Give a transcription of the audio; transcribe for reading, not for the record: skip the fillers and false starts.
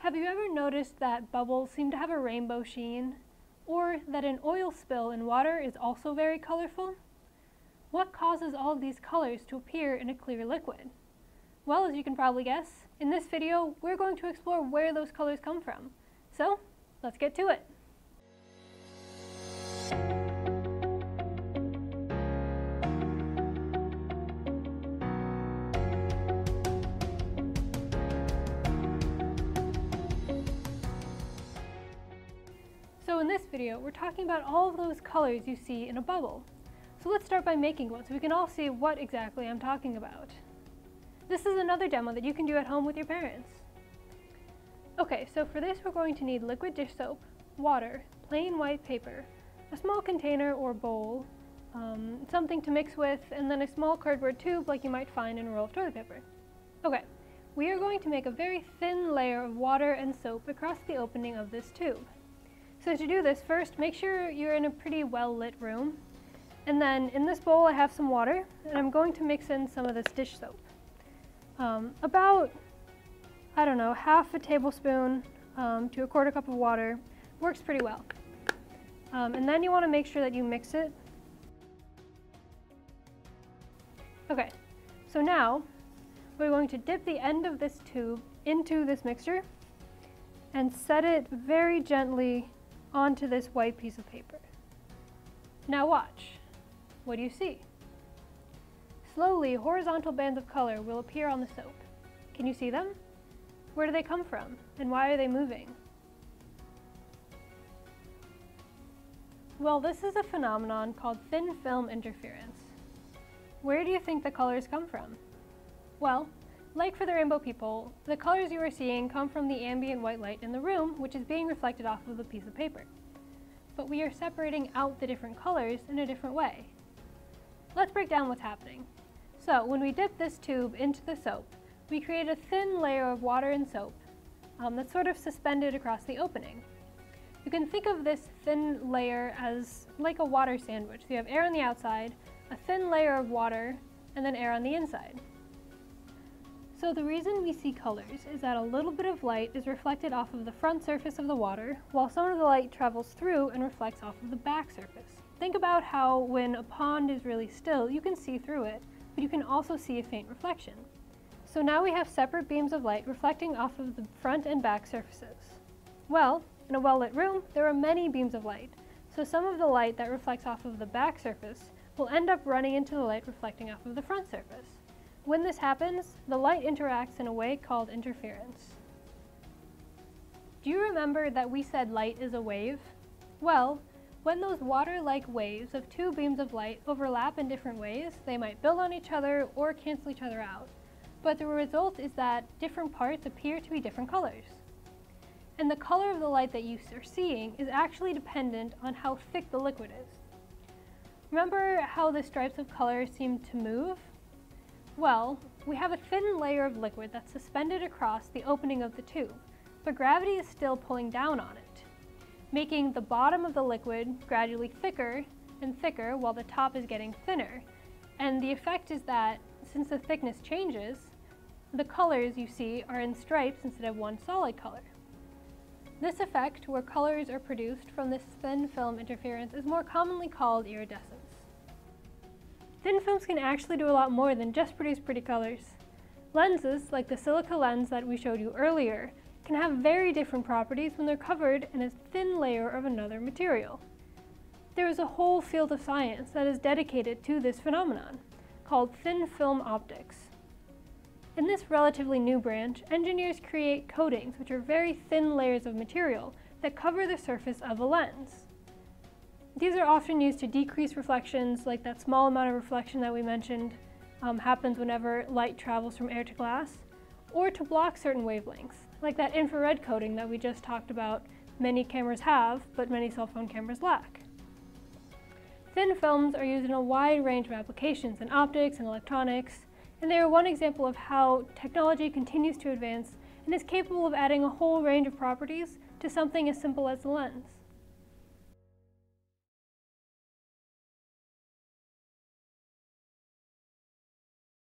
Have you ever noticed that bubbles seem to have a rainbow sheen? Or that an oil spill in water is also very colorful? What causes all of these colors to appear in a clear liquid? Well, as you can probably guess, in this video we're going to explore where those colors come from. So, let's get to it! So in this video, we're talking about all of those colors you see in a bubble. So let's start by making one so we can all see what exactly I'm talking about. This is another demo that you can do at home with your parents. Okay, so for this we're going to need liquid dish soap, water, plain white paper, a small container or bowl, something to mix with, and then a small cardboard tube like you might find in a roll of toilet paper. Okay, we are going to make a very thin layer of water and soap across the opening of this tube. So to do this, first make sure you're in a pretty well-lit room. And then in this bowl I have some water, and I'm going to mix in some of this dish soap. About, I don't know, half a tablespoon to a quarter cup of water works pretty well. And then you want to make sure that you mix it. Okay, so now we're going to dip the end of this tube into this mixture and set it very gently onto this white piece of paper. Now watch. What do you see? Slowly, horizontal bands of color will appear on the soap. Can you see them? Where do they come from, and why are they moving? Well, this is a phenomenon called thin film interference. Where do you think the colors come from? Well, like for the rainbow people, the colors you are seeing come from the ambient white light in the room, which is being reflected off of a piece of paper. But we are separating out the different colors in a different way. Let's break down what's happening. So when we dip this tube into the soap, we create a thin layer of water and soap that's sort of suspended across the opening. You can think of this thin layer as like a water sandwich. So you have air on the outside, a thin layer of water, and then air on the inside. So the reason we see colors is that a little bit of light is reflected off of the front surface of the water, while some of the light travels through and reflects off of the back surface. Think about how when a pond is really still, you can see through it, but you can also see a faint reflection. So now we have separate beams of light reflecting off of the front and back surfaces. Well, in a well-lit room, there are many beams of light, so some of the light that reflects off of the back surface will end up running into the light reflecting off of the front surface. When this happens, the light interacts in a way called interference. Do you remember that we said light is a wave? Well, when those water-like waves of two beams of light overlap in different ways, they might build on each other or cancel each other out. But the result is that different parts appear to be different colors. And the color of the light that you are seeing is actually dependent on how thick the liquid is. Remember how the stripes of color seem to move? Well, we have a thin layer of liquid that's suspended across the opening of the tube, but gravity is still pulling down on it, making the bottom of the liquid gradually thicker and thicker while the top is getting thinner. And the effect is that, since the thickness changes, the colors you see are in stripes instead of one solid color. This effect, where colors are produced from this thin film interference, is more commonly called iridescence. Thin films can actually do a lot more than just produce pretty colors. Lenses, like the silica lens that we showed you earlier, can have very different properties when they're covered in a thin layer of another material. There is a whole field of science that is dedicated to this phenomenon, called thin film optics. In this relatively new branch, engineers create coatings, which are very thin layers of material that cover the surface of a lens. These are often used to decrease reflections, like that small amount of reflection that we mentioned happens whenever light travels from air to glass, or to block certain wavelengths, like that infrared coating that we just talked about many cameras have, but many cell phone cameras lack. Thin films are used in a wide range of applications in optics and electronics, and they are one example of how technology continues to advance and is capable of adding a whole range of properties to something as simple as the lens.